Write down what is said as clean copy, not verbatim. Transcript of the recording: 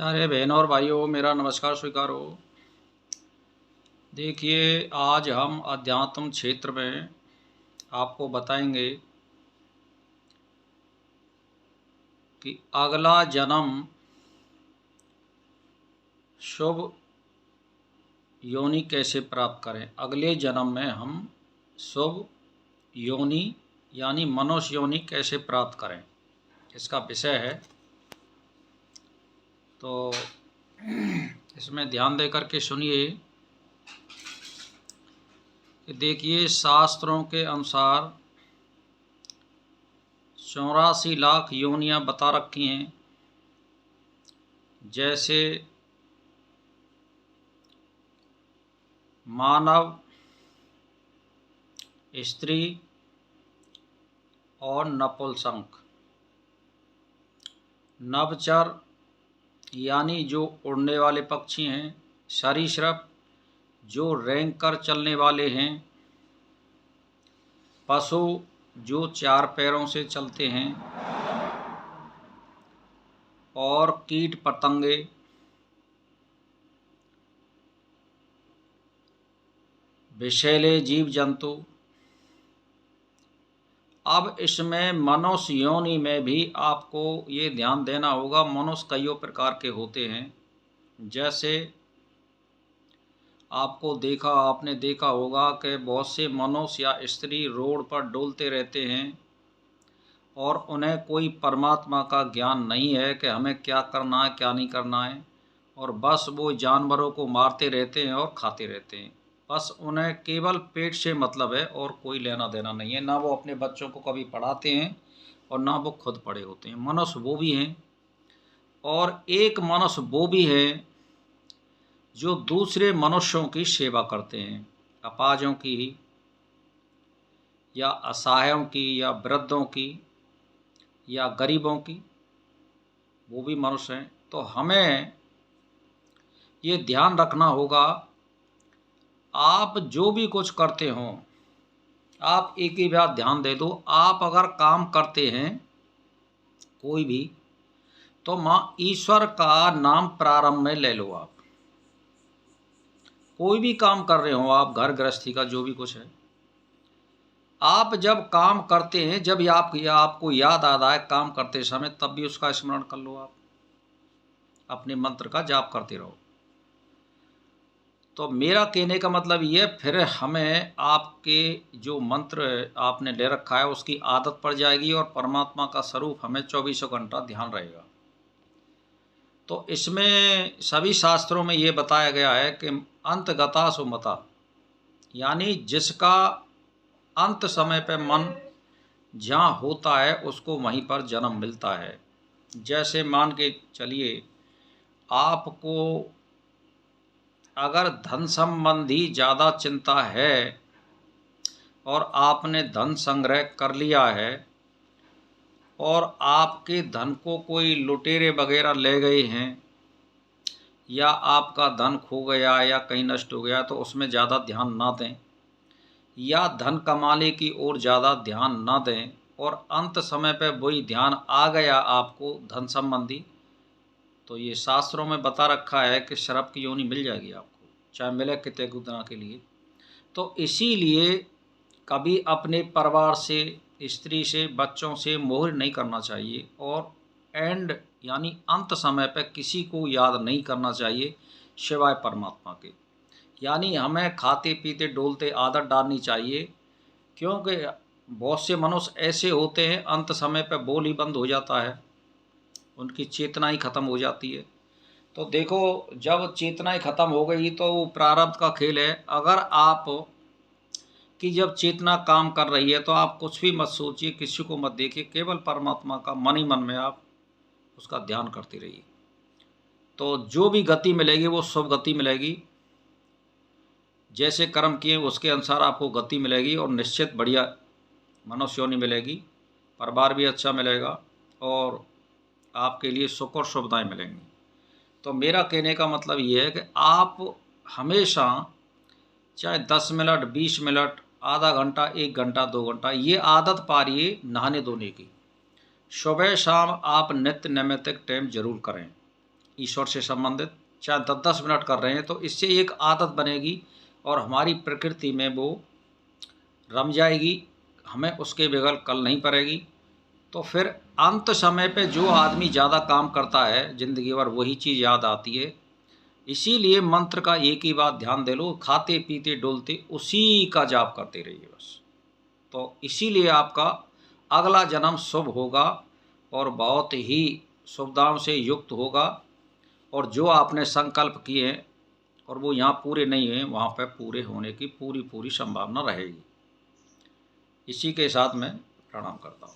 प्यारे बहनों और भाइयों, मेरा नमस्कार स्वीकार हो। देखिए, आज हम अध्यात्म क्षेत्र में आपको बताएंगे कि अगला जन्म शुभ योनि कैसे प्राप्त करें। अगले जन्म में हम शुभ योनि यानी मनुष्य योनि कैसे प्राप्त करें, इसका विषय है। तो इसमें ध्यान देकर के सुनिए कि देखिए, शास्त्रों के अनुसार 84 लाख योनियां बता रखी हैं। जैसे मानव, स्त्री और नपुंसक। नभचर यानी जो उड़ने वाले पक्षी हैं। सरीसृप जो रेंग कर चलने वाले हैं। पशु जो 4 पैरों से चलते हैं। और कीट पतंगे, विषैले जीव जंतु। अब इसमें मनुष्य योनि में भी आपको ये ध्यान देना होगा, मनुष्य कईयों प्रकार के होते हैं। जैसे आपने देखा होगा कि बहुत से मनुष्य या स्त्री रोड पर डोलते रहते हैं और उन्हें कोई परमात्मा का ज्ञान नहीं है कि हमें क्या करना है क्या नहीं करना है, और बस वो जानवरों को मारते रहते हैं और खाते रहते हैं। बस उन्हें केवल पेट से मतलब है और कोई लेना देना नहीं है। ना वो अपने बच्चों को कभी पढ़ाते हैं और ना वो खुद पढ़े होते हैं। मनुष्य वो भी हैं, और एक मनुष्य वो भी है जो दूसरे मनुष्यों की सेवा करते हैं। अपाहिजों की या असहायों की या वृद्धों की या गरीबों की, वो भी मनुष्य हैं। तो हमें ये ध्यान रखना होगा, आप जो भी कुछ करते हो, आप एक ही बात ध्यान दे दो। आप अगर काम करते हैं कोई भी, तो माँ ईश्वर का नाम प्रारंभ में ले लो। आप कोई भी काम कर रहे हो, आप घर गृहस्थी का जो भी कुछ है, आप जब काम करते हैं, जब आपको याद आ रहा है काम करते समय, तब भी उसका स्मरण कर लो। आप अपने मंत्र का जाप करते रहो। तो मेरा कहने का मतलब ये, फिर हमें आपके जो मंत्र आपने ले रखा है उसकी आदत पड़ जाएगी और परमात्मा का स्वरूप हमें 24 घंटा ध्यान रहेगा। तो इसमें सभी शास्त्रों में ये बताया गया है कि अंतगता सुमता, यानी जिसका अंत समय पे मन जहाँ होता है उसको वहीं पर जन्म मिलता है। जैसे मान के चलिए, आपको अगर धन संबंधी ज़्यादा चिंता है और आपने धन संग्रह कर लिया है और आपके धन को कोई लुटेरे वगैरह ले गए हैं, या आपका धन खो गया या कहीं नष्ट हो गया, तो उसमें ज़्यादा ध्यान ना दें, या धन कमाने की ओर ज़्यादा ध्यान ना दें, और अंत समय पर वही ध्यान आ गया आपको धन संबंधी, तो ये शास्त्रों में बता रखा है कि शराब की योनि मिल जाएगी आपको, चाहे मिले कितने गुना के लिए। तो इसीलिए कभी अपने परिवार से, स्त्री से, बच्चों से मोह नहीं करना चाहिए, और एंड यानी अंत समय पर किसी को याद नहीं करना चाहिए सिवाय परमात्मा के। यानी हमें खाते पीते डोलते आदत डालनी चाहिए, क्योंकि बहुत से मनुष्य ऐसे होते हैं अंत समय पर बोल ही बंद हो जाता है, उनकी चेतना ही खत्म हो जाती है। तो देखो, जब चेतना ही खत्म हो गई तो वो प्रारब्ध का खेल है। अगर आप कि जब चेतना काम कर रही है तो आप कुछ भी मत सोचिए, किसी को मत देखिए, केवल परमात्मा का मन ही मन में आप उसका ध्यान करते रहिए। तो जो भी गति मिलेगी वो शुभ गति मिलेगी। जैसे कर्म किए उसके अनुसार आपको गति मिलेगी, और निश्चित बढ़िया मनुष्य योनि मिलेगी, परिवार भी अच्छा मिलेगा और आपके लिए सुख और सुविधाएँ मिलेंगी। तो मेरा कहने का मतलब ये है कि आप हमेशा चाहे 10 मिनट, 20 मिनट, आधा घंटा, 1 घंटा, 2 घंटा, ये आदत पारिए नहाने धोने की। सुबह शाम आप नित्य नैमित्तिक टाइम जरूर करें। ईश्वर से संबंधित, चाहे 10-10 मिनट कर रहे हैं, तो इससे एक आदत बनेगी और हमारी प्रकृति में वो रम जाएगी, हमें उसके बगैर कल नहीं पड़ेगी। तो फिर अंत समय पे जो आदमी ज़्यादा काम करता है ज़िंदगी भर, वही चीज़ याद आती है। इसीलिए मंत्र का एक ही बात ध्यान दे लो, खाते पीते डोलते उसी का जाप करते रहिए बस। तो इसीलिए आपका अगला जन्म शुभ होगा और बहुत ही सुविधाओं से युक्त होगा, और जो आपने संकल्प किए हैं और वो यहाँ पूरे नहीं हुए, वहाँ पर पूरे होने की पूरी पूरी संभावना रहेगी। इसी के साथ मैं प्रणाम करता हूँ।